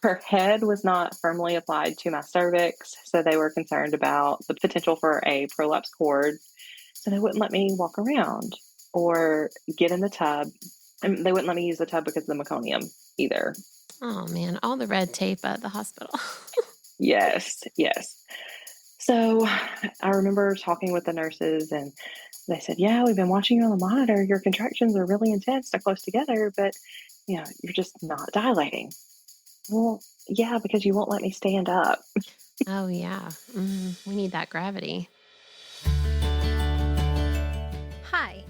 Her head was not firmly applied to my cervix, so they were concerned about the potential for a prolapse cord. So they wouldn't let me walk around or get in the tub. And they wouldn't let me use the tub because of the meconium either. Oh man, all the red tape at the hospital. Yes, yes. So I remember talking with the nurses and they said, "Yeah, we've been watching you on the monitor. Your contractions are really intense. They're close together, but you're just not dilating." Well, yeah, because you won't let me stand up. Oh yeah. We need that gravity. Hi,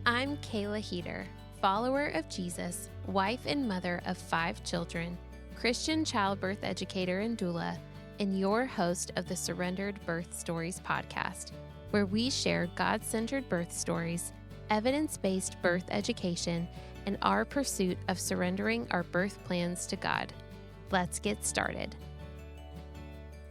I'm Kayla Heater, follower of Jesus, wife and mother of 5 children, Christian childbirth educator and doula, and your host of the Surrendered Birth Stories podcast, where we share God-centered birth stories, evidence-based birth education, and our pursuit of surrendering our birth plans to God. Let's get started.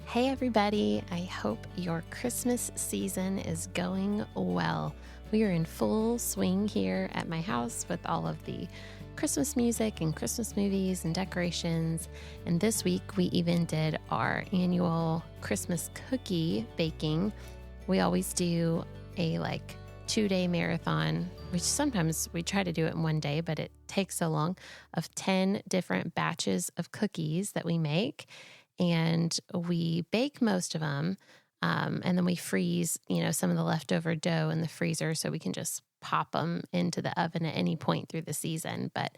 Hey everybody, I hope your Christmas season is going well. We are in full swing here at my house with all of the Christmas music and Christmas movies and decorations. And this week we even did our annual Christmas cookie baking. We always do a 2-day marathon, which sometimes we try to do it in one day, but it takes so long, of 10 different batches of cookies that we make. And we bake most of them, and then we freeze, some of the leftover dough in the freezer so we can just pop them into the oven at any point through the season. But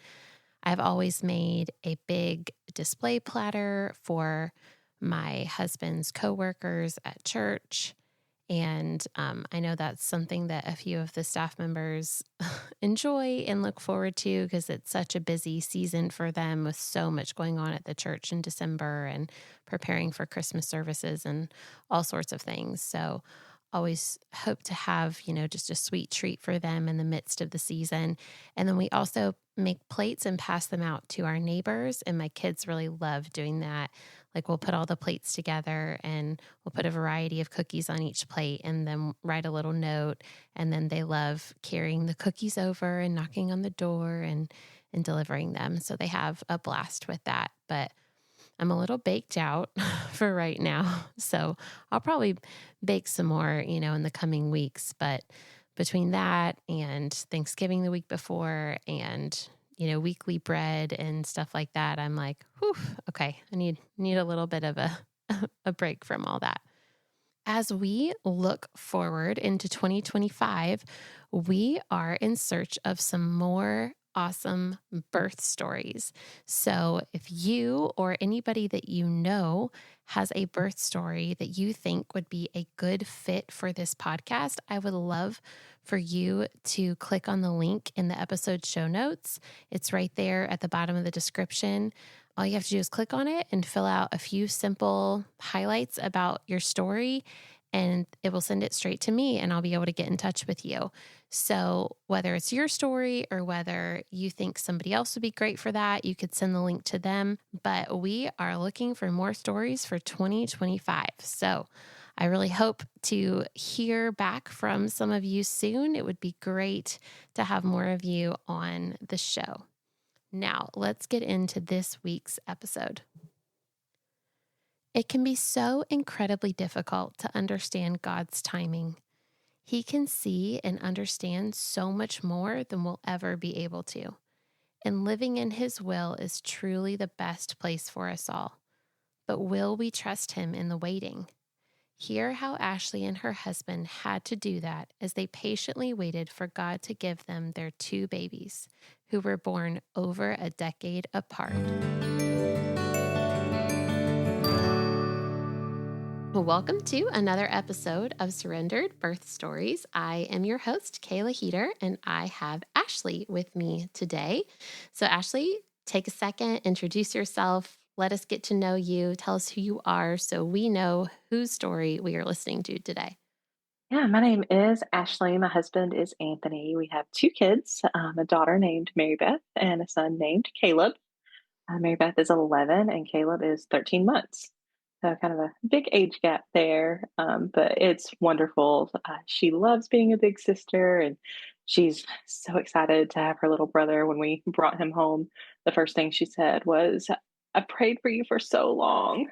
I've always made a big display platter for my husband's coworkers at church. And I know that's something that a few of the staff members enjoy and look forward to because it's such a busy season for them with so much going on at the church in December and preparing for Christmas services and all sorts of things. So always hope to have, just a sweet treat for them in the midst of the season. And then we also make plates and pass them out to our neighbors. And my kids really love doing that. We'll put all the plates together and we'll put a variety of cookies on each plate and then write a little note. And then they love carrying the cookies over and knocking on the door and delivering them. So they have a blast with that. But I'm a little baked out for right now. So I'll probably bake some more, in the coming weeks. But between that and Thanksgiving the week before and, weekly bread and stuff like that, I'm like, whew, okay, I need a little bit of a break from all that. As we look forward into 2025, we are in search of some more awesome birth stories. So if you or anybody that you know has a birth story that you think would be a good fit for this podcast, I would love for you to click on the link in the episode show notes. It's right there at the bottom of the description. All you have to do is click on it and fill out a few simple highlights about your story, and it will send it straight to me and I'll be able to get in touch with you. So whether it's your story or whether you think somebody else would be great for that, you could send the link to them. But we are looking for more stories for 2025. So I really hope to hear back from some of you soon. It would be great to have more of you on the show. Now, let's get into this week's episode. It can be so incredibly difficult to understand God's timing. He can see and understand so much more than we'll ever be able to. And living in His will is truly the best place for us all. But will we trust Him in the waiting? Hear how Ashley and her husband had to do that as they patiently waited for God to give them their 2 babies, who were born over a decade apart. Welcome to another episode of Surrendered Birth Stories. I am your host, Kayla Heater, and I have Ashley with me today. So Ashley, take a second, introduce yourself, let us get to know you, tell us who you are so we know whose story we are listening to today. Yeah, my name is Ashley. My husband is Anthony. We have 2 kids, a daughter named Mary Beth and a son named Caleb. Mary Beth is 11 and Caleb is 13 months. So kind of a big age gap there, but it's wonderful. She loves being a big sister, and she's so excited to have her little brother. When we brought him home, the first thing she said was, I prayed for you for so long.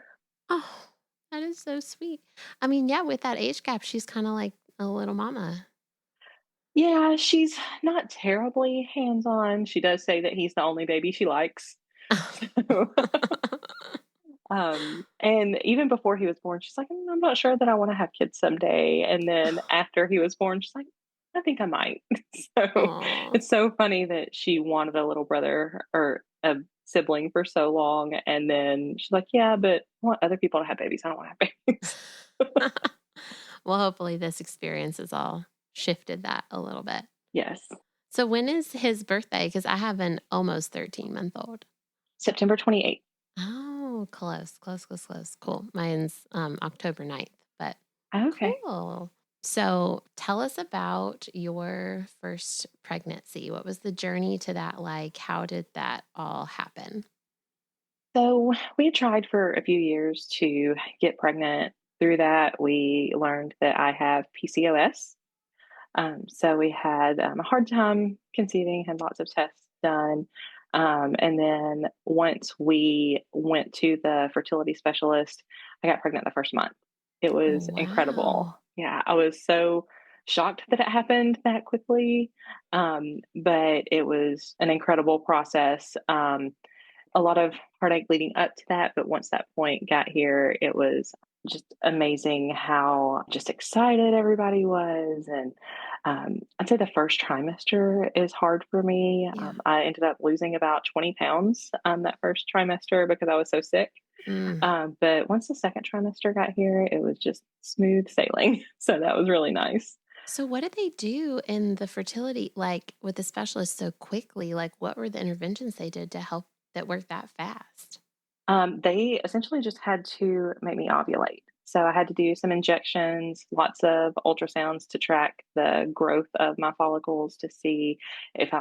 Oh, that is so sweet. I mean, yeah, with that age gap, she's kinda like a little mama. Yeah, she's not terribly hands-on. She does say that he's the only baby she likes. So, and even before he was born, she's like, I'm not sure that I want to have kids someday. And then after he was born, she's like, I think I might. So Aw. it's so funny that she wanted a little brother or a sibling for so long. And then she's like, yeah, but I want other people to have babies. I don't want to have babies. Well, hopefully this experience has all shifted that a little bit. Yes. So when is his birthday? Because I have an almost 13-month-old. September 28th. Oh, close, close, close, close. Cool. Mine's October 9th, but Okay. cool. So tell us about your first pregnancy. What was the journey to that like? How did that all happen? So we had tried for a few years to get pregnant. Through that, we learned that I have PCOS. So we had a hard time conceiving, had lots of tests done. And then once we went to the fertility specialist, I got pregnant the first month. It Oh, was incredible. wow. Yeah, I was so shocked that it happened that quickly. But it was an incredible process. A lot of heartache leading up to that, but once that point got here, it was just amazing how just excited everybody was. And I'd say the first trimester is hard for me. Yeah. I ended up losing about 20 pounds that first trimester because I was so sick. Mm. But once the second trimester got here, it was just smooth sailing. So that was really nice. So what did they do in the fertility, like with the specialist so quickly? Like what were the interventions they did to help that worked that fast? They essentially just had to make me ovulate. So I had to do some injections, lots of ultrasounds to track the growth of my follicles to see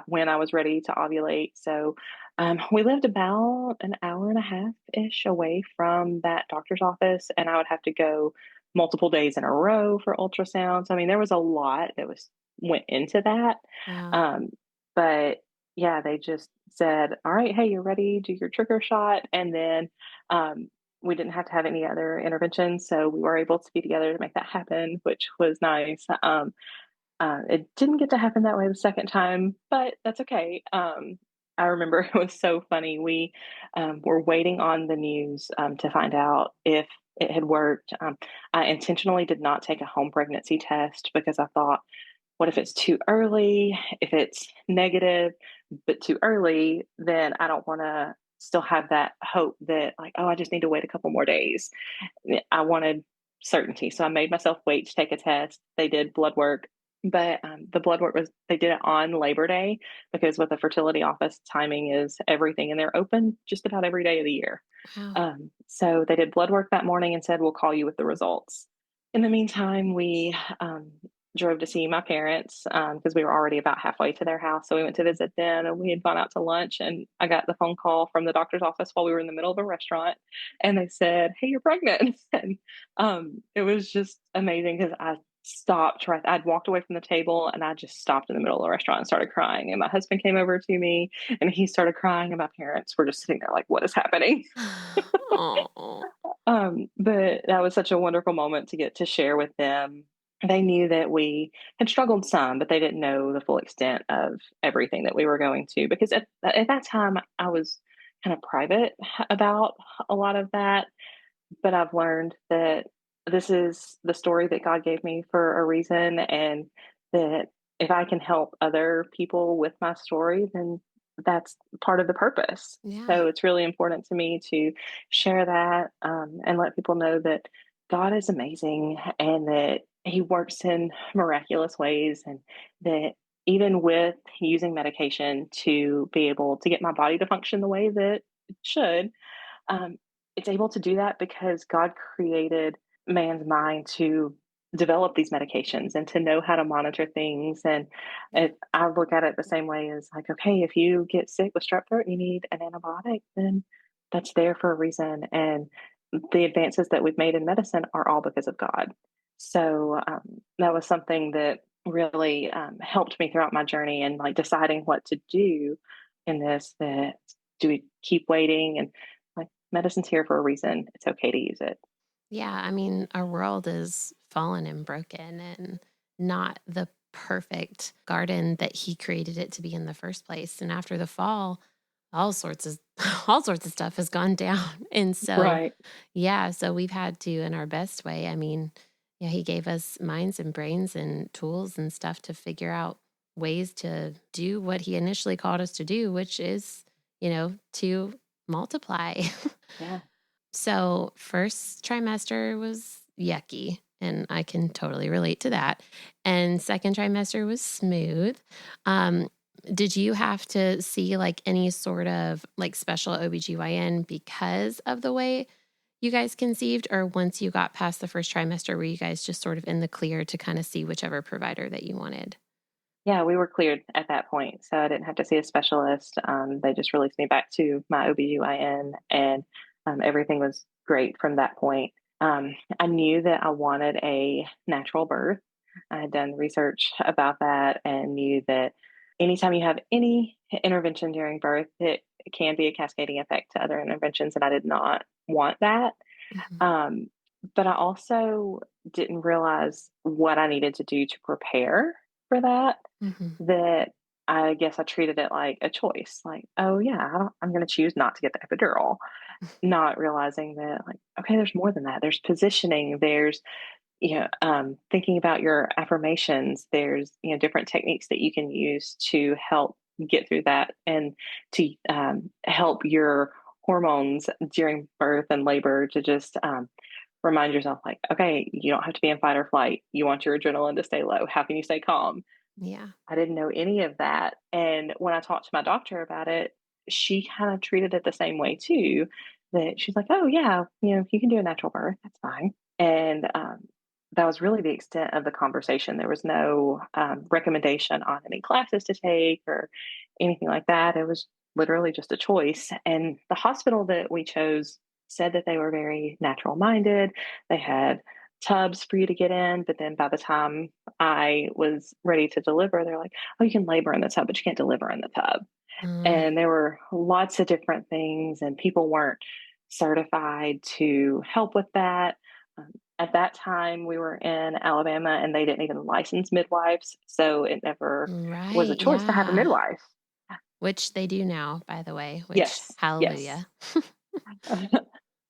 when I was ready to ovulate. So we lived about an hour and a half ish away from that doctor's office, and I would have to go multiple days in a row for ultrasounds. I mean, there was a lot that was went into that. Wow. Um, but yeah, they just said, "All right, hey, you're ready, do your trigger shot." And then we didn't have to have any other interventions. So we were able to be together to make that happen, which was nice. It didn't get to happen that way the second time, but that's okay. I remember it was so funny. We were waiting on the news to find out if it had worked. I intentionally did not take a home pregnancy test because I thought, what if it's too early? If it's negative, but too early, then I don't want to still have that hope that, like, oh, I just need to wait a couple more days. I wanted certainty. So I made myself wait to take a test. They did blood work, but the blood work was, they did it on Labor Day because with the fertility office, timing is everything and they're open just about every day of the year. Wow. So they did blood work that morning and said, we'll call you with the results. In the meantime, we drove to see my parents because we were already about halfway to their house. So we went to visit them and we had gone out to lunch. And I got the phone call from the doctor's office while we were in the middle of a restaurant. And they said, hey, you're pregnant. And it was just amazing because I stopped right. I'd walked away from the table and I just stopped in the middle of the restaurant and started crying. And my husband came over to me and he started crying. And my parents were just sitting there like, what is happening? Oh. But that was such a wonderful moment to get to share with them. They knew that we had struggled some, but they didn't know the full extent of everything that we were going to. Because at that time, I was kind of private about a lot of that. But I've learned that this is the story that God gave me for a reason, and that if I can help other people with my story, then that's part of the purpose. Yeah. So it's really important to me to share that and let people know that God is amazing and that He works in miraculous ways, and that even with using medication to be able to get my body to function the way that it should, um, it's able to do that because God created man's mind to develop these medications and to know how to monitor things. And I look at it the same way as like, okay, if you get sick with strep throat and you need an antibiotic, then that's there for a reason. And the advances that we've made in medicine are all because of God. So that was something that really helped me throughout my journey and like deciding what to do in this. That do we keep waiting and like medicine's here for a reason. It's okay to use it. Yeah, I mean, our world is fallen and broken and not the perfect garden that he created it to be in the first place. And after the fall, all sorts of all sorts of stuff has gone down. And so, Right. yeah, so we've had to in our best way. I mean, yeah, he gave us minds and brains and tools and stuff to figure out ways to do what he initially called us to do, which is, to multiply. Yeah. So, first trimester was yucky, and I can totally relate to that. And second trimester was smooth. Um, did you have to see like any sort of like special OBGYN because of the way you guys conceived, or once you got past the first trimester, were you guys just sort of in the clear to kind of see whichever provider that you wanted? Yeah, we were cleared at that point, so I didn't have to see a specialist. They just released me back to my OBGYN, and everything was great from that point. I knew that I wanted a natural birth. I had done research about that and knew that anytime you have any intervention during birth, it can be a cascading effect to other interventions, and I did not want that. Mhm. Um, but I also didn't realize what I needed to do to prepare for that, Mhm. that I guess I treated it like a choice. Like, oh yeah, I'm going to choose not to get the epidural, not realizing that like, okay, there's more than that. There's positioning. There's thinking about your affirmations. There's different techniques that you can use to help get through that and to help your hormones during birth and labor to just remind yourself like, okay, you don't have to be in fight or flight. You want your adrenaline to stay low. How can you stay calm? Yeah. I didn't know any of that. And when I talked to my doctor about it, she kind of treated it the same way too. That she's like, oh, yeah, you can do a natural birth. That's fine. And that was really the extent of the conversation. There was no recommendation on any classes to take or anything like that. It was literally just a choice. And the hospital that we chose said that they were very natural minded. They had tubs for you to get in, but then by the time I was ready to deliver, they're like, oh, you can labor in the tub, but you can't deliver in the tub. Mm, And there were lots of different things, and people weren't certified to help with that. At that time, we were in Alabama and they didn't even license midwives. So it never was a right. choice to have a Yeah. midwife. Which they do now, by the way, which Yes, yes. hallelujah.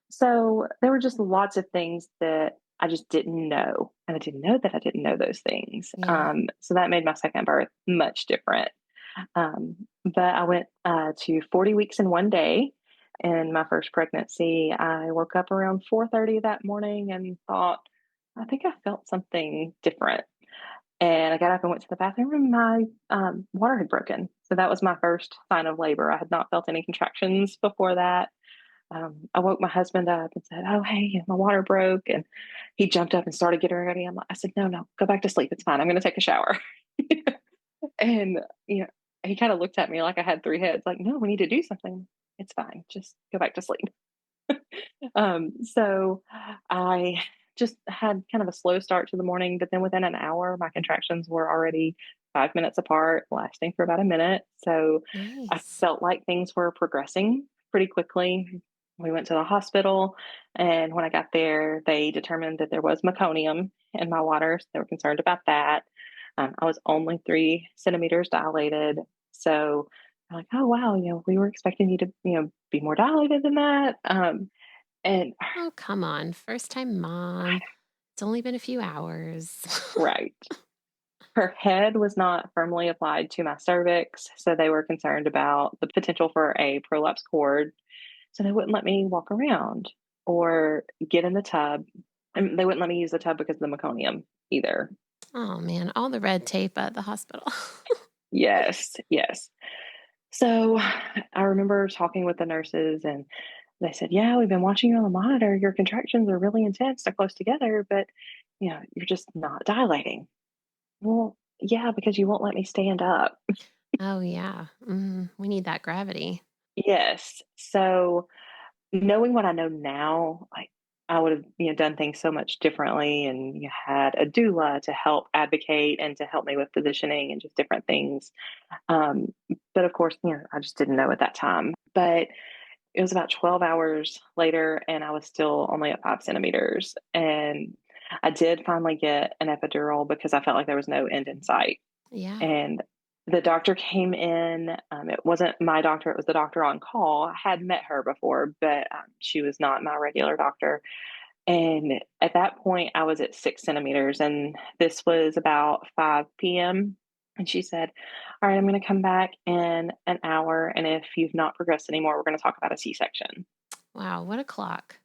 So there were just lots of things that I just didn't know. And I didn't know that I didn't know those things. Yeah. So that made my second birth much different. But I went to 40 weeks in one day in my first pregnancy. I woke up around 4:30 that morning and thought, I think I felt something different. And I got up and went to the bathroom and my water had broken. So that was my first sign of labor. I had not felt any contractions before that. I woke my husband up and said, oh, hey, my water broke. And he jumped up and started getting ready. I said, no, no, go back to sleep. It's fine. I'm going to take a shower. And, he kind of looked at me like I had three heads, like, no, we need to do something. It's fine. Just go back to sleep. So I just had kind of a slow start to the morning, but then within an hour, my contractions were already 5 minutes apart, lasting for about a minute. So I Nice. felt like things were progressing pretty quickly. We went to the hospital, and when I got there, they determined that there was meconium in my water. So they were concerned about that. I was only 3 centimeters dilated. So I'm like, oh, wow, we were expecting you to, be more dilated than that. And Oh, come on. First time mom. It's only been a few hours. right. Her head was not firmly applied to my cervix, so they were concerned about the potential for a prolapse cord. So they wouldn't let me walk around or get in the tub. And they wouldn't let me use the tub because of the meconium either. Oh, man. All the red tape at the hospital. Yes, yes. So I remember talking with the nurses and they said, yeah, we've been watching you on the monitor. Your contractions are really intense. They're close together, but you're just not dilating. Well, yeah, because you won't let me stand up. Oh, yeah. We need that gravity. Yes. So knowing what I know now, like I would have, done things so much differently. And you had a doula to help advocate and to help me with positioning and just different things. Um, but of course, I just didn't know at that time. But it was about 12 hours later, and I was still only at 5 centimeters. And I did finally get an epidural because I felt like there was no end in sight. Yeah. And the doctor came in. It wasn't my doctor, it was the doctor on call. I had met her before, but she was not my regular doctor. And at that point, I was at 6 centimeters, and this was about 5 p.m. And she said, "All right, I'm going to come back in an hour. And if you've not progressed anymore, we're going to talk about a C section." Wow. What a clock.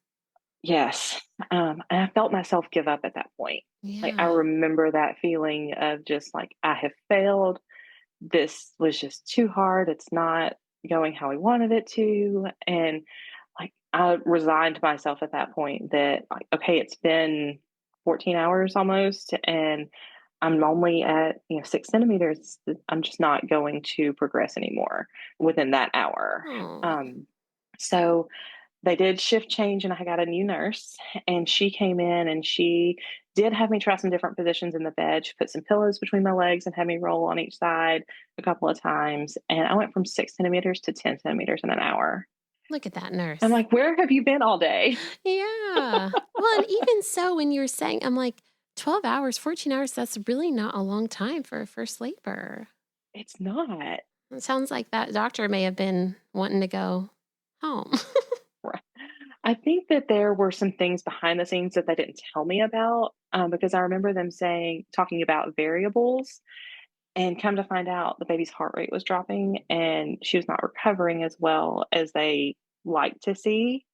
Yes. And I felt myself give up at that point. Like, I Yeah. remember that feeling of just like, I have failed. This was just too hard. It's not going how we wanted it to. And like, I resigned myself at that point that, like, okay, it's been 14 hours almost, and I'm only at, 6 centimeters. I'm just not going to progress anymore within that hour. Oh, So they did shift change, and I got a new nurse, and she came in and she did have me try some different positions in the bed. She put some pillows between my legs and had me roll on each side a couple of times. And I went from 6 centimeters to 10 centimeters in an hour. look at that I'm nurse. like, where have you been all day? Yeah. Well, and even so, when you were saying, I'm like, 12 hours, 14 hours, that's really not a long time for a first labor. It's not. It sounds like that doctor may have been wanting to go home. Right. I think that there were some things behind the scenes that they didn't tell me about, because I remember them talking about variables. And come to find out, the baby's heart rate was dropping and she was not recovering as well as they like to see.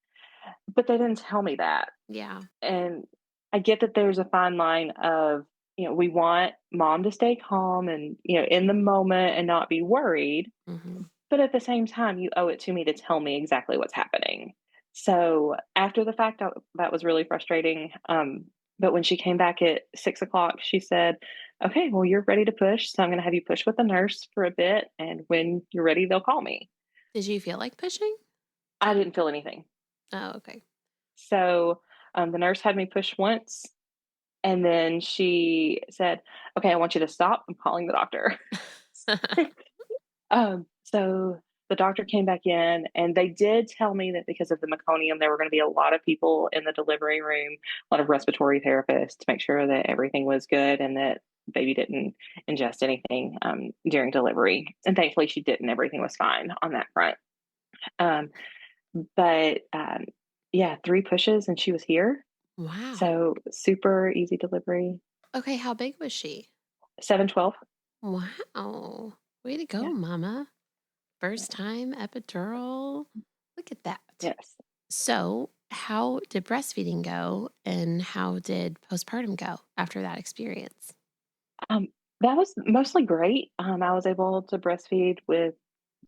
But they didn't tell me that. Yeah. And I get that there's a fine line of, we want mom to stay calm and, in the moment and not be worried. Hmm. But at the same time, you owe it to me to tell me exactly what's happening. So after the fact, that was really frustrating. But when she came back at 6 o'clock, she said, "Okay, well, you're ready to push. So I'm going to have you push with the nurse for a bit. And when you're ready, they'll call me." Did you feel like pushing? I didn't feel anything. Oh, okay. So the nurse had me push once. And then she said, "Okay, I want you to stop. I'm calling the doctor." So the doctor came back in, and they did tell me that because of the meconium, there were going to be a lot of people in the delivery room, a lot of respiratory therapists to make sure that everything was good and that baby didn't ingest anything during delivery. And thankfully, she didn't. Everything was fine on that front. Um, but yeah, 3 pushes and she was here. Wow. So super easy delivery. Okay, how big was she? 712. Wow. Way to go, Yeah. mama. First Yeah. time epidural. Look at that. Yes. So, how did breastfeeding go and how did postpartum go after that experience? Um, that was mostly great. I was able to breastfeed with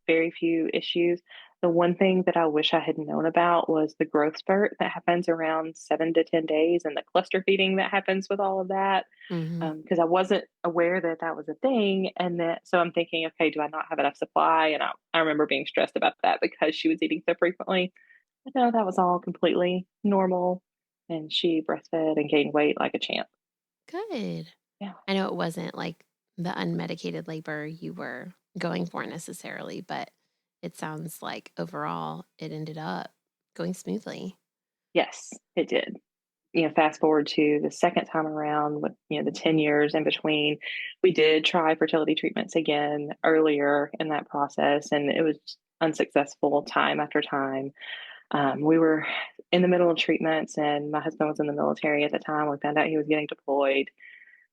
very few issues. The one thing that I wish I had known about was the growth spurt that happens around 7 to 10 days and the cluster feeding that happens with all of that. Hmm. Because I wasn't aware that that was a thing. And that, so I'm thinking, okay, do I not have enough supply? And I remember being stressed about that because she was eating so frequently. But no, that was all completely normal. And she breastfed and gained weight like a champ. Good. Yeah. I know it wasn't like the unmedicated labor you were going for necessarily, but it sounds like overall it ended up going smoothly. Yes, it did. Fast forward to the second time around with, the 10 years in between, we did try fertility treatments again earlier in that process, and it was unsuccessful time after time. We were in the middle of treatments, and my husband was in the military at the time. We found out he was getting deployed.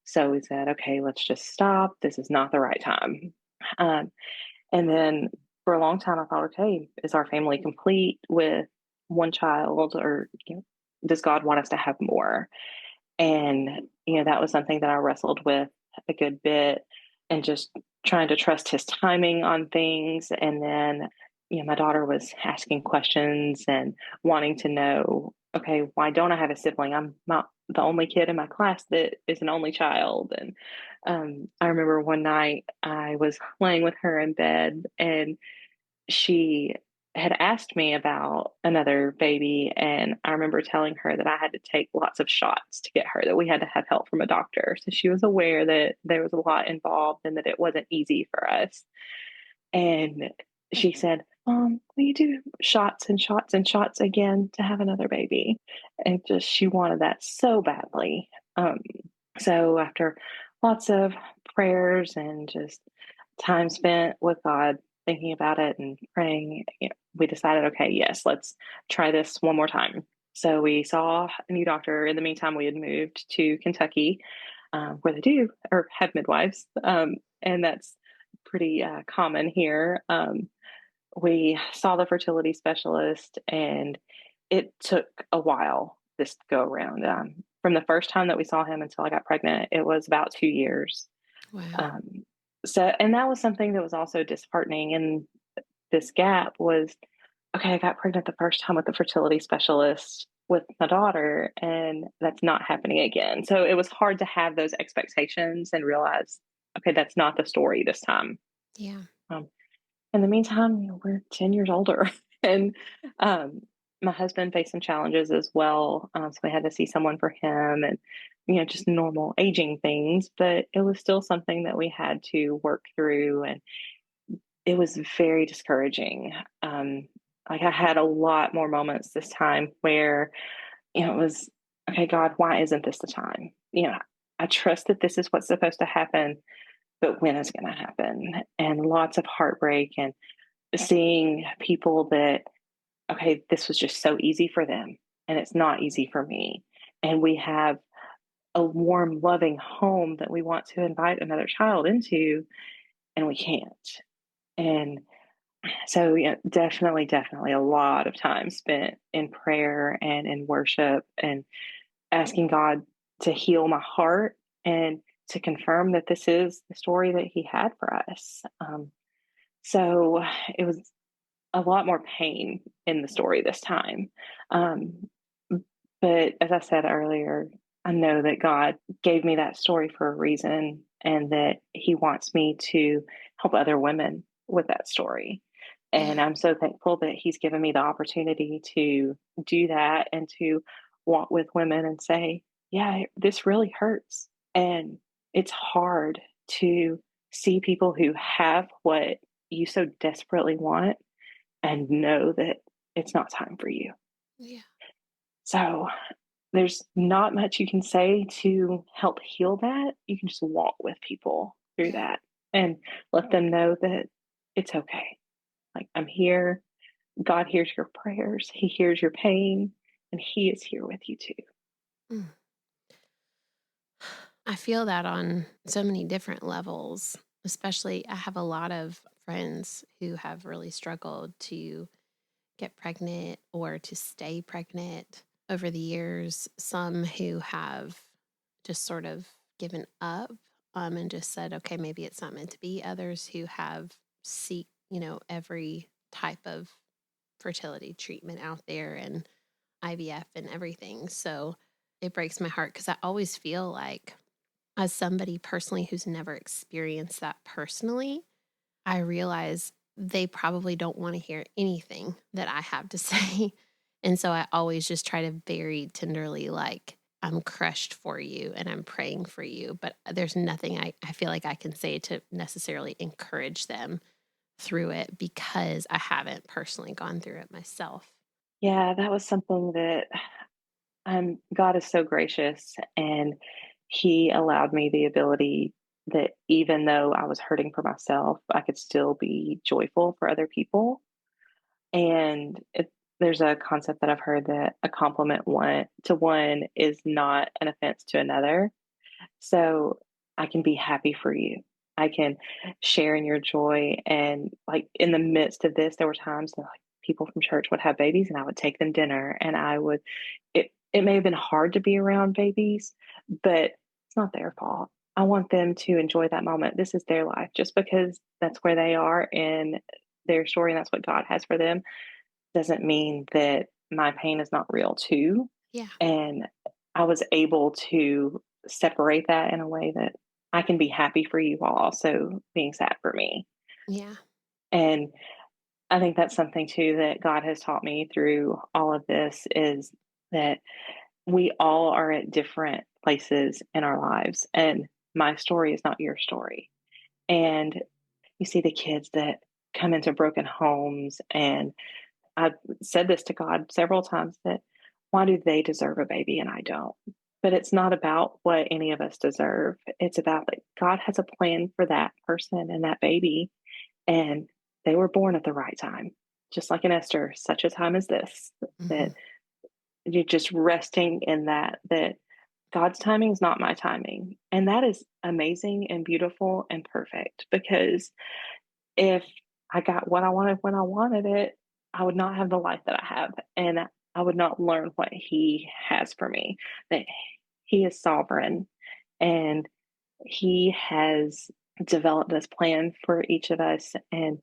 So we said, okay, let's just stop. This is not the right time. Um, and then for a long time, I thought, okay, is our family complete with one child, or does God want us to have more? And that was something that I wrestled with a good bit, and just trying to trust His timing on things. And then, my daughter was asking questions and wanting to know, okay, why don't I have a sibling? I'm not the only kid in my class that is an only child. And I remember one night I was laying with her in bed, and she had asked me about another baby. And I remember telling her that I had to take lots of shots to get her, that we had to have help from a doctor. So she was aware that there was a lot involved and that it wasn't easy for us. And she said, will you do shots and shots and shots again to have another baby? And just she wanted that so badly. Um, so after lots of prayers and just time spent with God, thinking about it and praying, we decided, okay, yes, let's try this one more time. So we saw a new doctor. In the meantime, we had moved to Kentucky, where they do or have midwives, and that's pretty common here. We saw the fertility specialist, and it took a while this go around. From the first time that we saw him until I got pregnant, it was about 2 years. Wow. Um, and that was something that was also disheartening. And this gap was, okay, I got pregnant the first time with the fertility specialist with my daughter, and that's not happening again. So it was hard to have those expectations and realize, okay, that's not the story this time. Yeah. Um, in the meantime, we're 10 years older. And um, my husband faced some challenges as well. So we had to see someone for him and, just normal aging things. But it was still something that we had to work through. And it was very discouraging. Like I had a lot more moments this time where, it was, okay, God, why isn't this the time? I trust that this is what's supposed to happen, but when is it going to happen? And lots of heartbreak and seeing people that, okay, this was just so easy for them and it's not easy for me. And we have a warm, loving home that we want to invite another child into, and we can't. And so, yeah, definitely, definitely a lot of time spent in prayer and in worship and asking God to heal my heart and to confirm that this is the story that He had for us. So it was a lot more pain in the story this time. Um, but as I said earlier, I know that God gave me that story for a reason and that He wants me to help other women with that story. And Yeah. I'm so thankful that He's given me the opportunity to do that and to walk with women and say, yeah, this really hurts. And it's hard to see people who have what you so desperately want and know that it's not time for you. Yeah. So there's not much you can say to help heal that. You can just walk with people through Yeah. that and let them know that it's okay. Like, I'm here. God hears your prayers, He hears your pain, and He is here with you too. Mm. I feel that on so many different levels, especially I have a lot of friends who have really struggled to get pregnant or to stay pregnant over the years. Some who have just sort of given up and just said, okay, maybe it's not meant to be. Others who have seek, every type of fertility treatment out there and IVF and everything. So it breaks my heart because I always feel like, as somebody personally who's never experienced that personally, I realize they probably don't want to hear anything that I have to say. And so I always just try to very tenderly, like, I'm crushed for you and I'm praying for you. But there's nothing I feel like I can say to necessarily encourage them through it because I haven't personally gone through it myself. Yeah, that was something that God is so gracious, and He allowed me the ability that even though I was hurting for myself, I could still be joyful for other people. And there's a concept that I've heard that a compliment one is not an offense to another. So I can be happy for you. I can share in your joy. And like in the midst of this, there were times that like people from church would have babies and I would take them dinner and it may have been hard to be around babies, but it's not their fault. I want them to enjoy that moment. This is their life. Just because that's where they are in their story and that's what God has for them doesn't mean that my pain is not real too. Yeah. And I was able to separate that in a way that I can be happy for you while also being sad for me. Yeah. And I think that's something too that God has taught me through all of this is that we all are at different places in our lives. And my story is not your story. And you see the kids that come into broken homes. And I've said this to God several times that why do they deserve a baby and I don't? But it's not about what any of us deserve. It's about that God has a plan for that person and that baby, and they were born at the right time, just like in Esther, such a time as this, Hmm. that you're just resting in that, that God's timing is not my timing. And that is amazing and beautiful and perfect because if I got what I wanted when I wanted it, I would not have the life that I have. And I would not learn what He has for me, that He is sovereign and He has developed this plan for each of us. And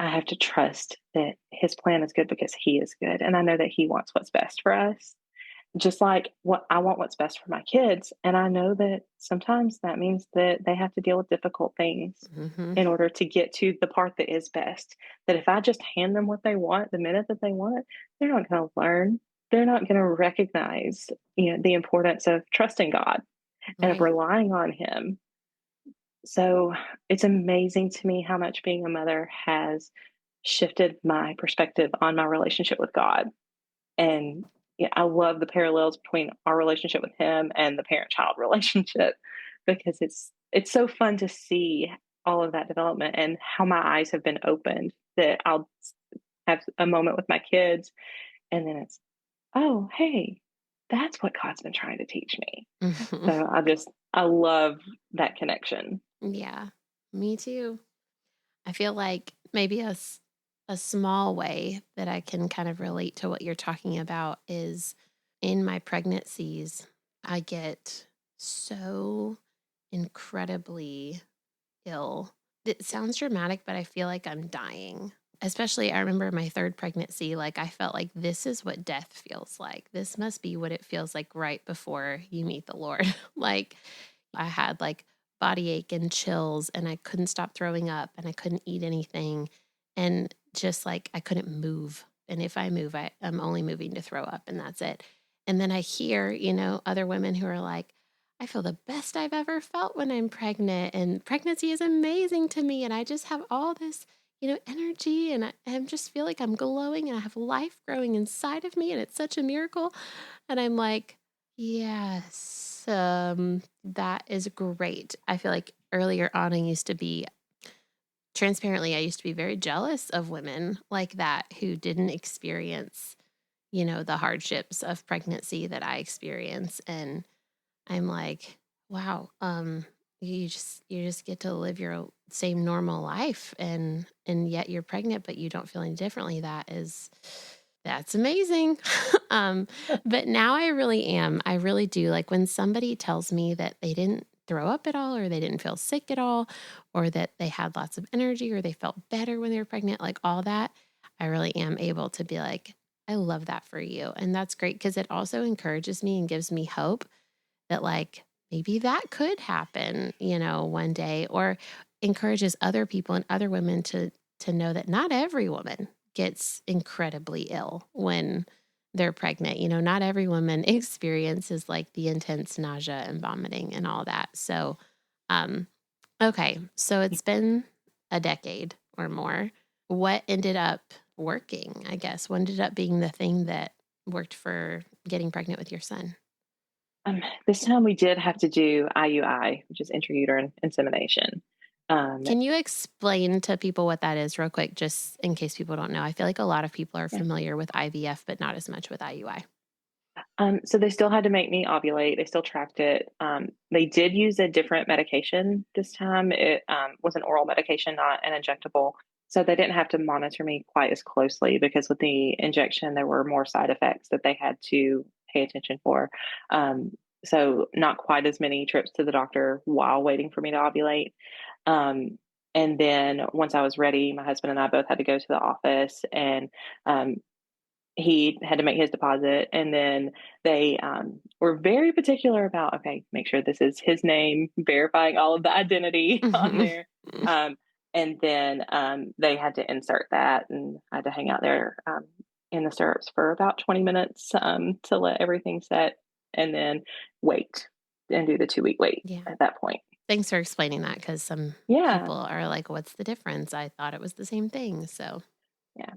I have to trust that His plan is good because He is good. And I know that He wants what's best for us, just like what I want what's best for my kids. And I know that sometimes that means that they have to deal with difficult things Hmm. in order to get to the part that is best. That if I just hand them what they want the minute that they want it, they're not going to learn. They're not going to recognize, the importance of trusting God and of Right. relying on Him. So it's amazing to me how much being a mother has shifted my perspective on my relationship with God. And yeah, I love the parallels between our relationship with Him and the parent-child relationship because it's so fun to see all of that development and how my eyes have been opened that I'll have a moment with my kids and then it's, oh, hey, that's what God's been trying to teach me. Hmm. So I love that connection. Yeah, me too. I feel like maybe a small way that I can kind of relate to what you're talking about is in my pregnancies, I get so incredibly ill. It sounds dramatic, but I feel like I'm dying. Especially, I remember my third pregnancy, like I felt like this is what death feels like. This must be what it feels like right before you meet the Lord. Like I had like body ache and chills, and I couldn't stop throwing up, and I couldn't eat anything. And just like I couldn't move. And if I move, I'm only moving to throw up, and that's it. And then I hear, other women who are like, I feel the best I've ever felt when I'm pregnant, and pregnancy is amazing to me. And I just have all this, energy, and I just feel like I'm glowing and I have life growing inside of me. And it's such a miracle. And I'm like, yes, that is great. I feel like earlier on, I used to be very jealous of women like that who didn't experience, the hardships of pregnancy that I experience. And I'm like, wow, you just get to live your same normal life, and yet you're pregnant, but you don't feel any differently. That's amazing. um, but now I really am. I really do. Like when somebody tells me that they didn't throw up at all, or they didn't feel sick at all, or that they had lots of energy, or they felt better when they were pregnant, like all that, I really am able to be like, I love that for you. And that's great because it also encourages me and gives me hope that like maybe that could happen, one day, or encourages other people and other women to know that not every woman gets incredibly ill when they're pregnant. Not every woman experiences like the intense nausea and vomiting and all that. So, um, okay, so it's been a decade or more. What ended up working, I guess? What ended up being the thing that worked for getting pregnant with your son? This time we did have to do IUI, which is intrauterine insemination. Um, Can you explain to people what that is real quick, just in case people don't know? I feel like a lot of people are yeah. familiar with IVF, but not as much with IUI. So they still had to make me ovulate. They still tracked it. They did use a different medication this time. It was an oral medication, not an injectable. So they didn't have to monitor me quite as closely because with the injection, there were more side effects that they had to pay attention for. So not quite as many trips to the doctor while waiting for me to ovulate. Um, and then once I was ready, my husband and I both had to go to the office and um, he had to make his deposit. And then they were very particular about, okay, make sure this is his name, verifying all of the identity on Mhm. there. Um, and then they had to insert that, and I had to hang out there in the stirrups for about 20 minutes to let everything set and then wait and do the 2 week wait Yeah. at that point. Thanks for explaining that because some Yeah. people are like, "What's the difference? I thought it was the same thing." So, Yeah.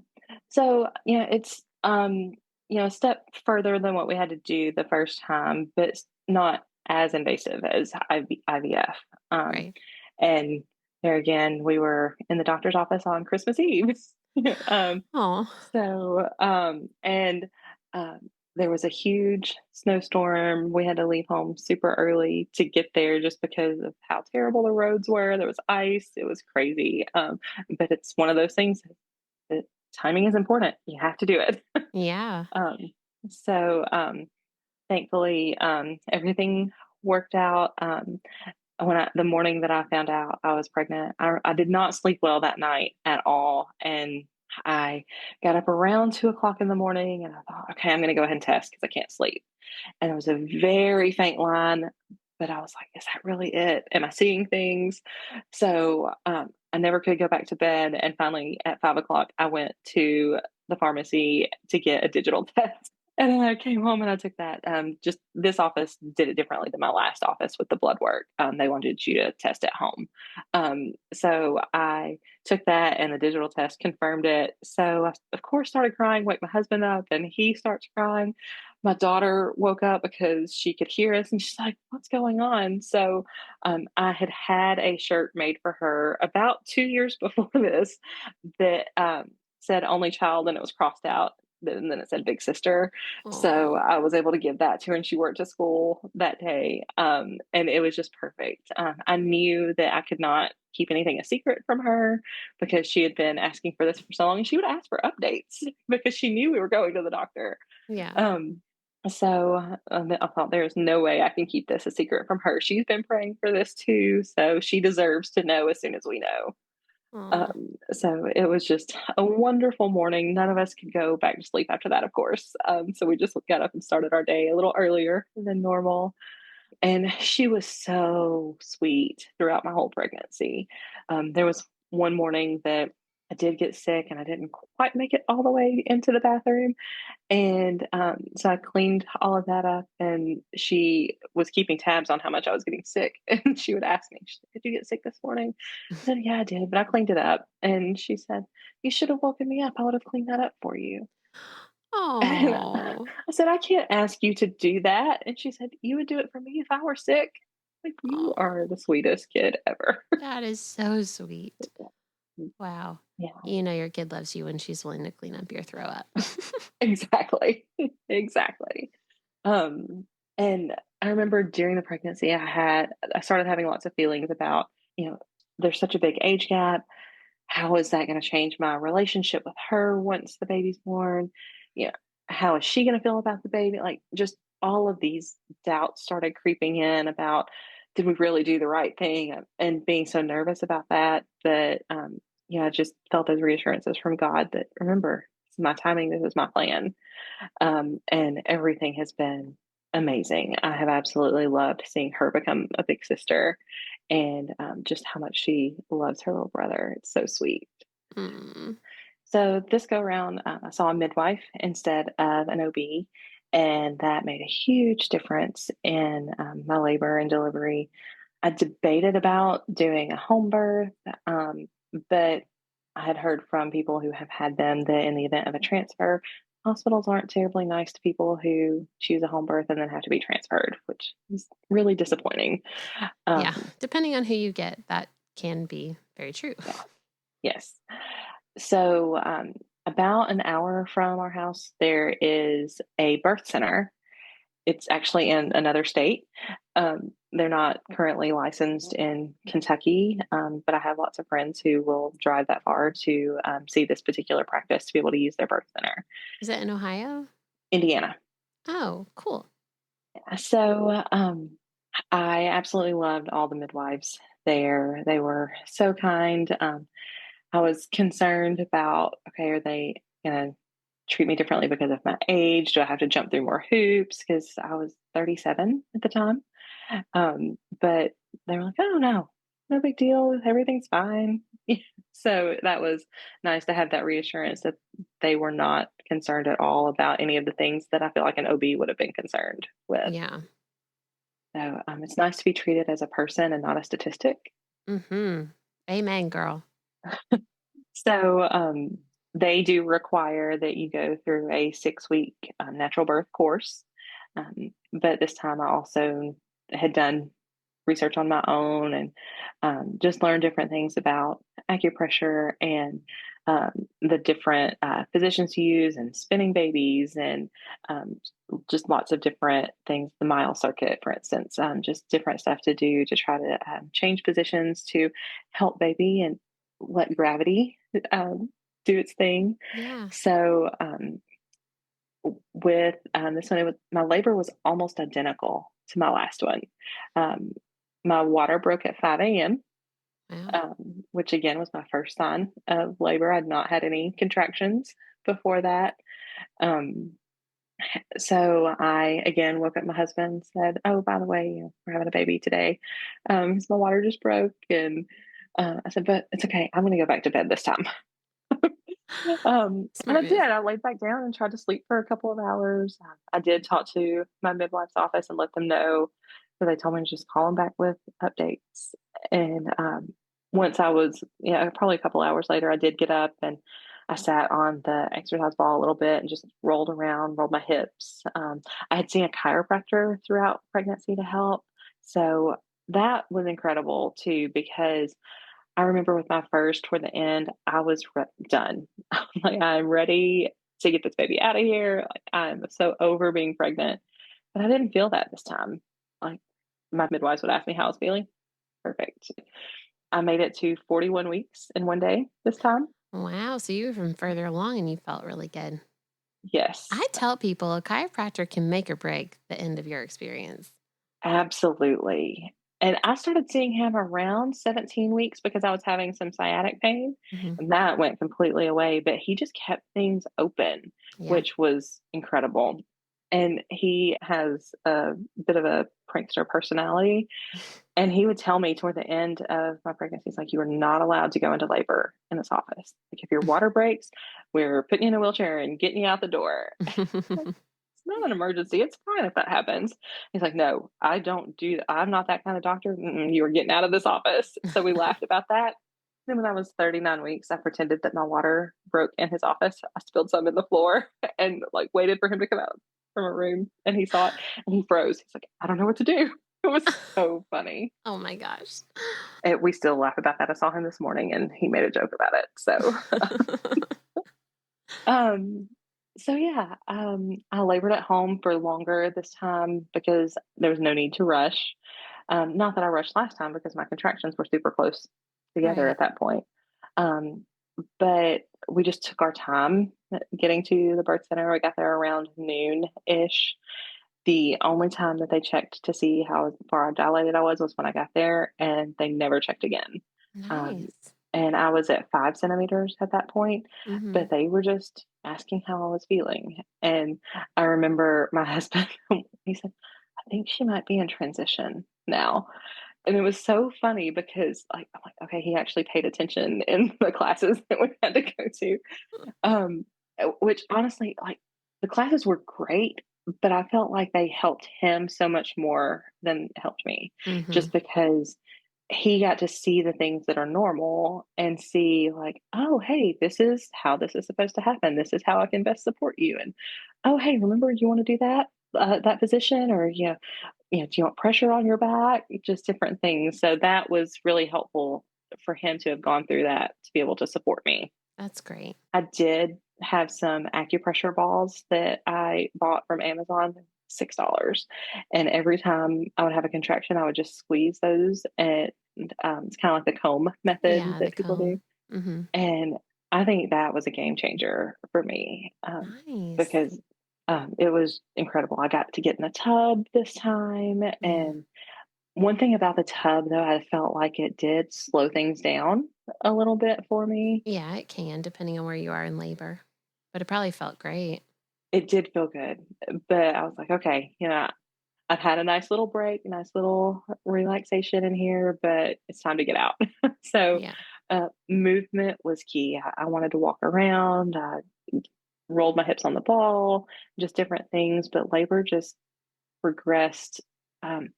So, it's, a step further than what we had to do the first time, but it's not as invasive as IVF. Um, right. and there again, we were in the doctor's office on Christmas Eve. um, Oh, and there was a huge snowstorm. We had to leave home super early to get there just because of how terrible the roads were. There was ice. It was crazy. But it's one of those things that timing is important. You have to do it. yeah. um, so thankfully, everything worked out. The morning that I found out I was pregnant, I did not sleep well that night at all, and I got up around 2 o'clock in the morning, and I thought, okay, I'm going to go ahead and test because I can't sleep. And it was a very faint line, but I was like, is that really it? Am I seeing things? So I never could go back to bed. And finally, at 5 o'clock, I went to the pharmacy to get a digital test. And then I came home and I took that. Just this office did it differently than my last office with the blood work. They wanted you to test at home. So I took that and the digital test confirmed it. So I, of course, started crying, wake my husband up, and he starts crying. My daughter woke up because she could hear us and she's like, what's going on? So I had had a shirt made for her about 2 years before this that said only child and it was crossed out. And then it said big sister. So Oh, I was able to give that to her and she worked to school that day. And it was just perfect. I knew that I could not keep anything a secret from her because she had been asking for this for so long and she would ask for updates because she knew we were going to the doctor. yeah. Um, so I thought there's no way I can keep this a secret from her. She's been praying for this too, so she deserves to know as soon as we know. Oh, So it was just a wonderful morning. None of us could go back to sleep after that, of course. So we just got up and started our day a little earlier than normal. And she was so sweet throughout my whole pregnancy. There was one morning that I did get sick and I didn't quite make it all the way into the bathroom. And so I cleaned all of that up, and she was keeping tabs on how much I was getting sick. And she would ask me, she's like, did you get sick this morning? I said, yeah, I did, but I cleaned it up. And she said, you should have woken me up. I would have cleaned that up for you. And oh, I said, I can't ask you to do that. And she said, you would do it for me if I were sick. Like, you oh. are the sweetest kid ever. That is so sweet. Wow. Yeah, You know your kid loves you when she's willing to clean up your throw up. exactly. Exactly. Um, and I remember during the pregnancy, I started having lots of feelings about, you know, there's such a big age gap. How is that going to change my relationship with her once the baby's born? You know, how is she going to feel about the baby? Like, just all of these doubts started creeping in about, did we really do the right thing? And being so nervous about that, I just felt those reassurances from God that, remember, this is my timing, this is my plan. And everything has been amazing. I have absolutely loved seeing her become a big sister and just how much she loves her little brother. It's so sweet. Mm. So this go around, I saw a midwife instead of an OB, and that made a huge difference in my labor and delivery. I debated about doing a home birth, but I had heard from people who have had them that in the event of a transfer, hospitals aren't terribly nice to people who choose a home birth and then have to be transferred, which is really disappointing. Yeah. Um, Depending on who you get, that can be very true. yeah, yes. So about an hour from our house, there is a birth center. It's actually in another state. They're not currently licensed in Kentucky, but I have lots of friends who will drive that far to see this particular practice to be able to use their birth center. Is it in Ohio? Indiana. Oh, cool. So I absolutely loved all the midwives there. They were so kind. I was concerned about, okay, are they going to treat me differently because of my age? Do I have to jump through more hoops? Because I was 37 at the time. But they were like, oh, no, no big deal. Everything's fine. So that was nice to have that reassurance that they were not concerned at all about any of the things that I feel like an OB would have been concerned with. Yeah. So it's nice to be treated as a person and not a statistic. Mhm. Amen, girl. So they do require that you go through a 6 week natural birth course. But this time I also had done research on my own and just learned different things about acupressure and the different positions to use and spinning babies and um, just lots of different things. The mile circuit, for instance, just different stuff to do to try to change positions to help baby and let gravity um, do its thing. Yeah. So with this one, my labor was almost identical to my last one. Um, my water broke at 5 a.m., Wow. which again was my first sign of labor. I'd not had any contractions before that. Um, so I again woke up my husband and said, "Oh, by the way, we're having a baby today. 'Cause my water just broke." And I said, "But it's okay. I'm going to go back to bed this time." And Smart I did. move. I laid back down and tried to sleep for a couple of hours. I did talk to my midwife's office and let them know. So they told me to just call them back with updates. And once I was, probably a couple hours later, I did get up and I sat on the exercise ball a little bit and just rolled around, rolled my hips. I had seen a chiropractor throughout pregnancy to help. So that was incredible too, because I remember with my first toward the end, I was done. Like, I'm ready to get this baby out of here. Like, I'm so over being pregnant. But I didn't feel that this time. Like, my midwives would ask me how I was feeling. Perfect. I made it to 41 weeks in one day this time. Wow, so you were from further along and you felt really good. I Yes, tell people a chiropractor can make or break the end of your experience. absolutely. And I started seeing him around 17 weeks because I was having some sciatic pain, Mhm. and that went completely away. But he just kept things open, Yeah. which was incredible. And he has a bit of a prankster personality. And he would tell me toward the end of my pregnancy, he's like, "You are not allowed to go into labor in this office. Like, if your water breaks, we're putting you in a wheelchair and getting you out the door." It's not an emergency. It's fine if that happens. He's like, "No, I don't do that. I'm not that kind of doctor. Mm-mm, you are getting out of this office." So we laughed about that. Then when I was 39 weeks, I pretended that my water broke in his office. I spilled some in the floor and like waited for him to come out from a room, and he saw it and he froze. He's like, "I don't know what to do." It was so funny. Oh my gosh. We still laugh about that. I saw him this morning and he made a joke about it. Um, so yeah, I labored at home for longer this time because there was no need to rush. Not that I rushed last time because my contractions were super close together Right. at that point. Um, but we just took our time getting to the birth center. We got there around noon ish. The only time that they checked to see how far dilated I was when I got there, and they never checked again. Um, Nice. and I was at 5 centimeters at that point, Mhm. but they were just asking how I was feeling. And I remember my husband, he said, "I think she might be in transition now." And it was so funny because, like, I'm like, okay, he actually paid attention in the classes that we had to go to. Um, which honestly, like, the classes were great, but I felt like they helped him so much more than it helped me, Mhm. just because he got to see the things that are normal and see, like, "Oh, hey, this is how this is supposed to happen. This is how I can best support you." And, "Oh, hey, remember you want to do that position, or do you want pressure on your back?" Just different things. So that was really helpful for him to have gone through that to be able to support me. That's great. I did have some acupressure balls that I bought from Amazon, $6. And every time I would have a contraction, I would just squeeze those. And it's kind of like the comb method Yeah, the that people do. comb. Mhm. And I think that was a game changer for me Nice. because it was incredible. I got to get in the tub this time. Mm. And one thing about the tub, though, I felt like it did slow things down a little bit for me. Yeah, it can depending on where you are in labor, but it probably felt great. It did feel good, but I was like, "Okay, I've had a nice little break, a nice little relaxation in here, but it's time to get out." So, Yeah. movement was key. I wanted to walk around, I rolled my hips on the ball, just different things, but labor just progressed. Um,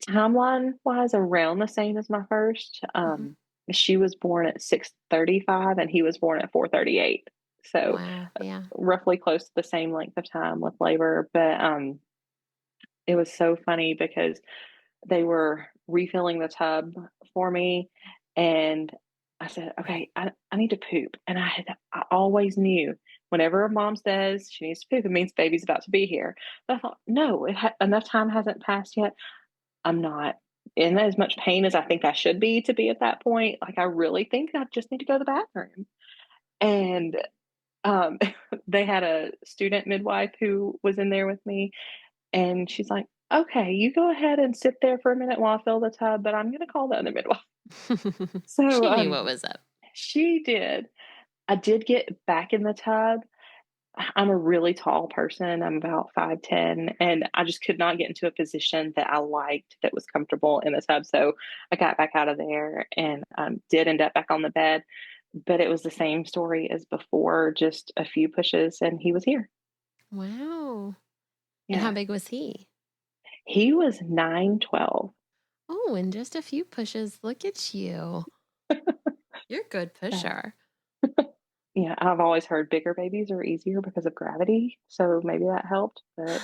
Timeline wise, around the same as my first. Hmm. She was born at 6:35 and he was born at 4:38. So Wow. Yeah. roughly close to the same length of time with labor. But it was so funny because they were refilling the tub for me, and I said, "Okay, I need to poop." And I always knew whenever a mom says she needs to poop, it means baby's about to be here. But I thought, no, enough time hasn't passed yet. I'm not in as much pain as I think I should be to be at that point. Like, I really think I just need to go to the bathroom. And um, they had a student midwife who was in there with me, and she's like, "Okay, you go ahead and sit there for a minute while I fill the tub, but I'm gonna call the other midwife." So, She knew what was up. she did. I did get back in the tub. I'm a really tall person. I'm about 5'10", and I just could not get into a position that I liked that was comfortable in the tub. So I got back out of there and did end up back on the bed. But it was the same story as before, just a few pushes, and he was here. Wow. And how Yeah. big was he? He was 9'12". Oh, in just a few pushes. Look at you. You're a good pusher. Yeah, I've always heard bigger babies are easier because of gravity, so maybe that helped, but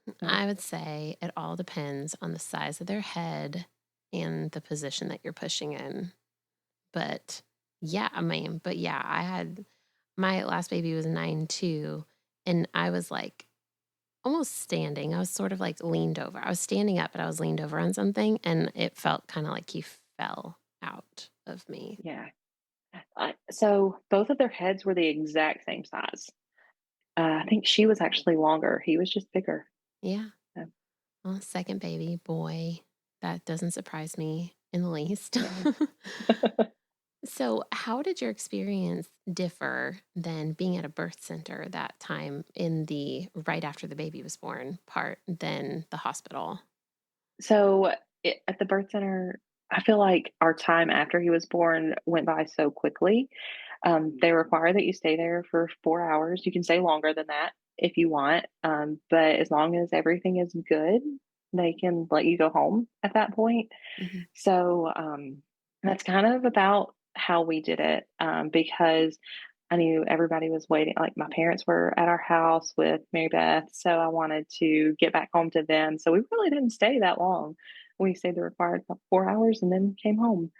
yeah. I would say it all depends on the size of their head and the position that you're pushing in. But yeah, I mean, but yeah, I had my last baby was 9 too, and I was like almost standing. I was sort of like leaned over. I was standing up, but I was leaned over on something, and it felt kind of like he fell out of me. Yeah. So both of their heads were the exact same size. I think she was actually longer. He was just bigger. Yeah. So, Well, second baby, boy, that doesn't surprise me in the least. yeah. So, how did your experience differ than being at a birth center that time in the right after the baby was born part than the hospital? So at the birth center, I feel like our time after he was born went by so quickly. They require that you stay there for 4 hours. You can stay longer than that if you want, but as long as everything is good, they can let you go home at that point. Hmm. So that's kind of about how we did it, because I knew everybody was waiting. Like, my parents were at our house with Mary Beth, so I wanted to get back home to them. So we really didn't stay that long. We stayed the required 4 hours and then came home.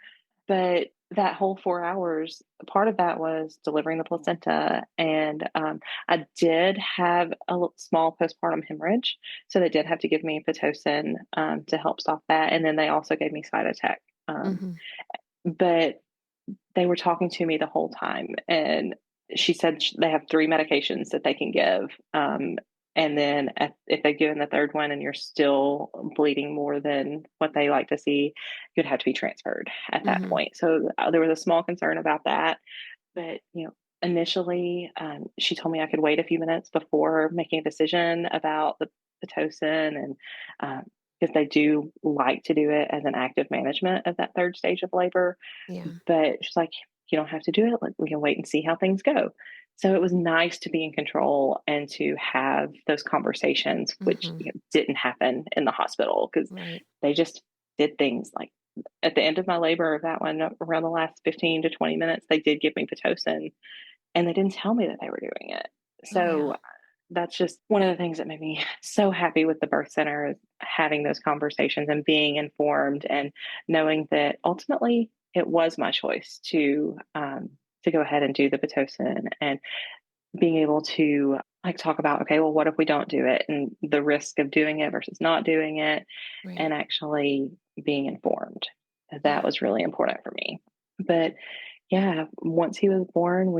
But that whole 4 hours, part of that was delivering the placenta. And I did have a small postpartum hemorrhage. So they did have to give me Pitocin to help stop that. And then they also gave me Cytotec. Um, Hmm. but they were talking to me the whole time. And she said they have three medications that they can give. And then if they've given the third one and you're still bleeding more than what they like to see, you'd have to be transferred at that Hmm. point. So there was a small concern about that. But, initially, she told me I could wait a few minutes before making a decision about the Pitocin, and because they do like to do it as an active management of that third stage of labor. Yeah. But she's like, "You don't have to do it. Like, we can wait and see how things go." So it was nice to be in control and to have those conversations, which Hmm. didn't happen in the hospital because Right. they just did things like at the end of my labor of that one, around the last 15 to 20 minutes, they did give me Pitocin and they didn't tell me that they were doing it. Oh, yeah. So that's just one of the things that made me so happy with the birth center is having those conversations and being informed and knowing that ultimately it was my choice to go ahead and do the Pitocin, and being able to like talk about, okay, well, what if we don't do it, and the risk of doing it versus not doing it, Right. and actually being informed. That Yeah. was really important for me. But yeah, once he was born,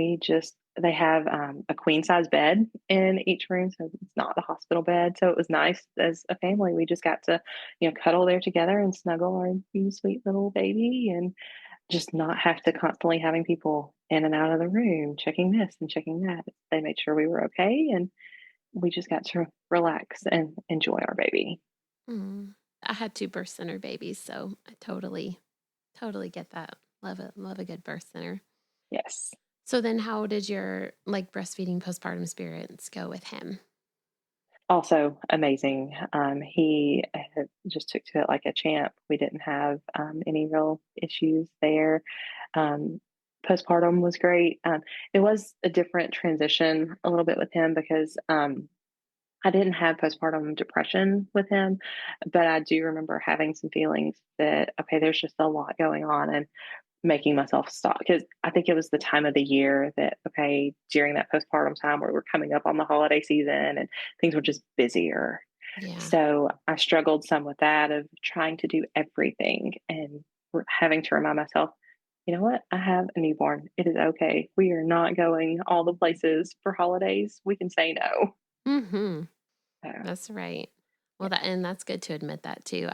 they have a queen size bed in each room, so it's not the hospital bed. So it was nice as a family. We just got to, cuddle there together and snuggle our sweet little baby, and just not have to constantly having people in and out of the room checking this and checking that. They made sure we were okay, and we just got to relax and enjoy our baby. Mm. I had two birth center babies, so I totally get that. Love a good birth center. Yes. So then how did your like breastfeeding postpartum experience go with him? also amazing. He just took to it like a champ. We didn't have any real issues there. Um, Postpartum was great. It was a different transition a little bit with him because I didn't have postpartum depression with him, but I do remember having some feelings that, okay, there's just a lot going on and making myself stop because I think it was the time of the year that, okay, during that postpartum time where we're coming up on the holiday season and things were just busier. Yeah. So I struggled some with that of trying to do everything and having to remind myself, you know what? I have a newborn. It is okay. We are not going all the places for holidays. We can say no. Mm-hmm. So, That's right. Well, yeah. that's good to admit that too.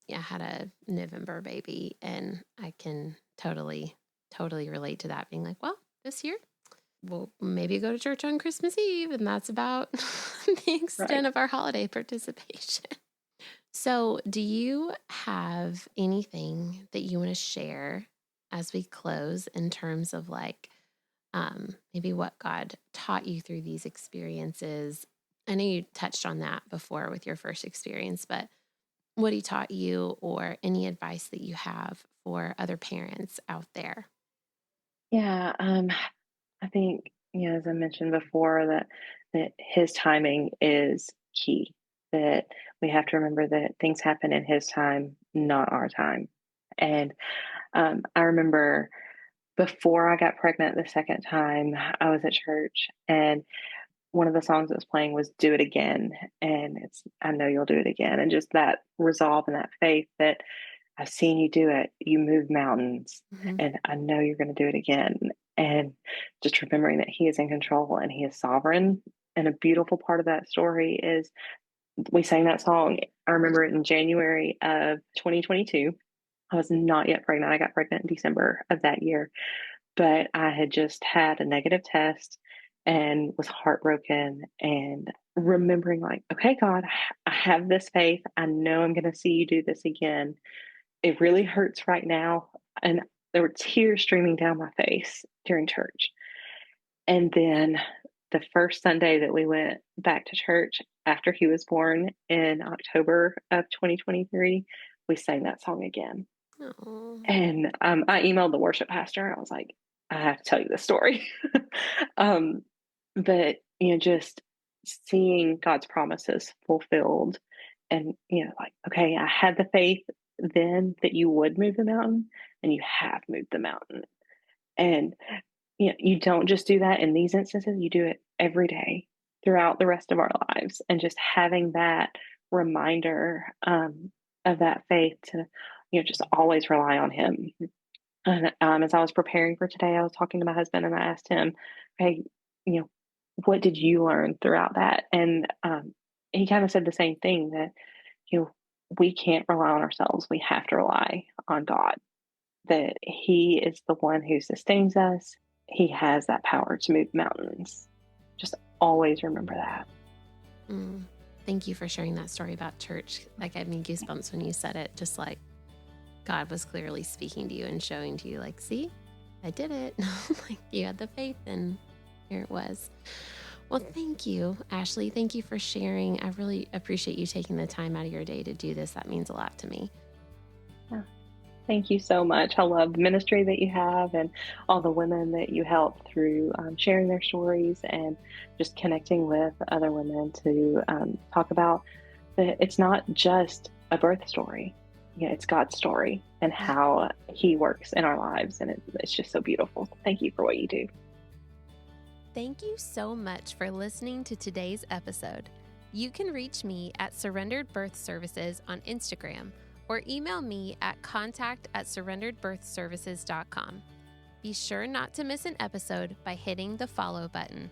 Yeah, had a November baby, and I can totally relate to that. Being like, well, this year we'll maybe go to church on Christmas Eve, and that's about the Right. extent of our holiday participation. So, do you have anything that you want to share as we close in terms of like maybe what God taught you through these experiences? I know you touched on that before with your first experience, but what he taught you or any advice that you have for other parents out there? Yeah. I think, as I mentioned before, that his timing is key. That we have to remember that things happen in his time, not our time. And I remember before I got pregnant the second time, I was at church and one of the songs that was playing was Do It Again. And it's, I know you'll do it again. And just that resolve and that faith that I've seen you do it. You move mountains, Hmm. and I know you're going to do it again. And just remembering that He is in control and He is sovereign. And a beautiful part of that story is we sang that song. I remember it in January of 2022. I was not yet pregnant. I got pregnant in December of that year, but I had just had a negative test and was heartbroken and remembering, like, okay, God, I have this faith. I know I'm going to see you do this again. It really hurts right now. And there were tears streaming down my face during church. And then the first Sunday that we went back to church after he was born in October of 2023, we sang that song again. Oh, And I emailed the worship pastor. I was like, I have to tell you this story. um, but, just seeing God's promises fulfilled and, like, okay, I had the faith then that you would move the mountain and you have moved the mountain. And, you don't just do that in these instances, you do it every day throughout the rest of our lives. And just having that reminder of that faith to, just always rely on Him. And as I was preparing for today, I was talking to my husband and I asked him, hey, you know, what did you learn throughout that? And he kind of said the same thing that, you know, we can't rely on ourselves. We have to rely on God, that He is the one who sustains us. He has that power to move mountains. Just always remember that. mm. Thank you for sharing that story about church. Like, I mean, goosebumps when you said it, just like God was clearly speaking to you and showing to you, like, see, I did it. Like, you had the faith, and here it was. Well, thank you, Ashley. Thank you for sharing. I really appreciate you taking the time out of your day to do this. That means a lot to me. Yeah. Thank you so much. I love the ministry that you have and all the women that you help through sharing their stories and just connecting with other women to talk about that it's not just a birth story. It's God's story and Yeah. how He works in our lives. And it's just so beautiful. Thank you for what you do. Thank you so much for listening to today's episode. You can reach me at Surrendered Birth Services on Instagram or email me at contact@surrenderedbirthservices.com. Be sure not to miss an episode by hitting the follow button.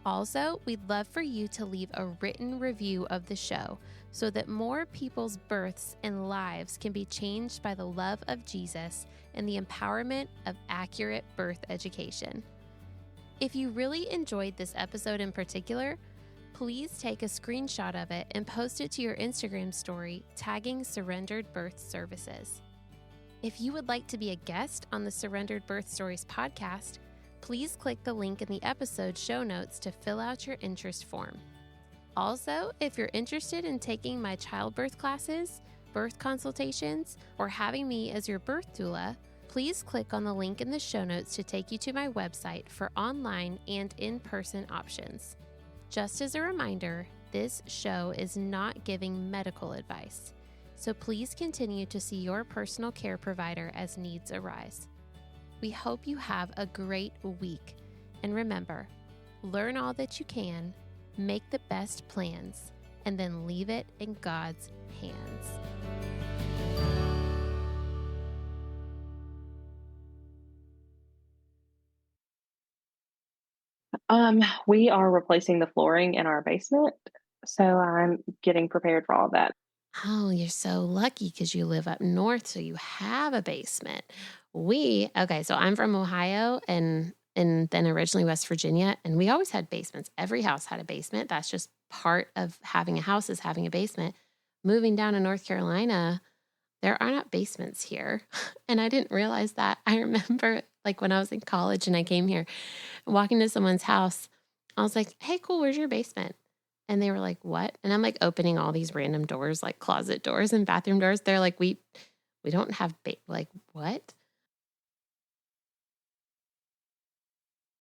Also, we'd love for you to leave a written review of the show so that more people's births and lives can be changed by the love of Jesus and the empowerment of accurate birth education. If you really enjoyed this episode in particular, please take a screenshot of it and post it to your Instagram story, tagging Surrendered Birth Services. If you would like to be a guest on the Surrendered Birth Stories podcast, please click the link in the episode show notes to fill out your interest form. Also, if you're interested in taking my childbirth classes, birth consultations, or having me as your birth doula, please click on the link in the show notes to take you to my website for online and in-person options. Just as a reminder, this show is not giving medical advice, so please continue to see your personal care provider as needs arise. We hope you have a great week, and remember, learn all that you can, make the best plans, and then leave it in God's hands. We are replacing the flooring in our basement, so I'm getting prepared for all that. Oh, you're so lucky because you live up north, so you have a basement. Okay, so I'm from Ohio and then originally West Virginia, and we always had basements. Every house had a basement. That's just part of having a house is having a basement. Moving down to North Carolina, there are not basements here. And I didn't realize that. I remember like when I was in college and I came here, walking to someone's house, I was like, "Hey, cool, where's your basement?" And they were like, "What?" And I'm like opening all these random doors, like closet doors and bathroom doors. They're like, "We don't have like what?"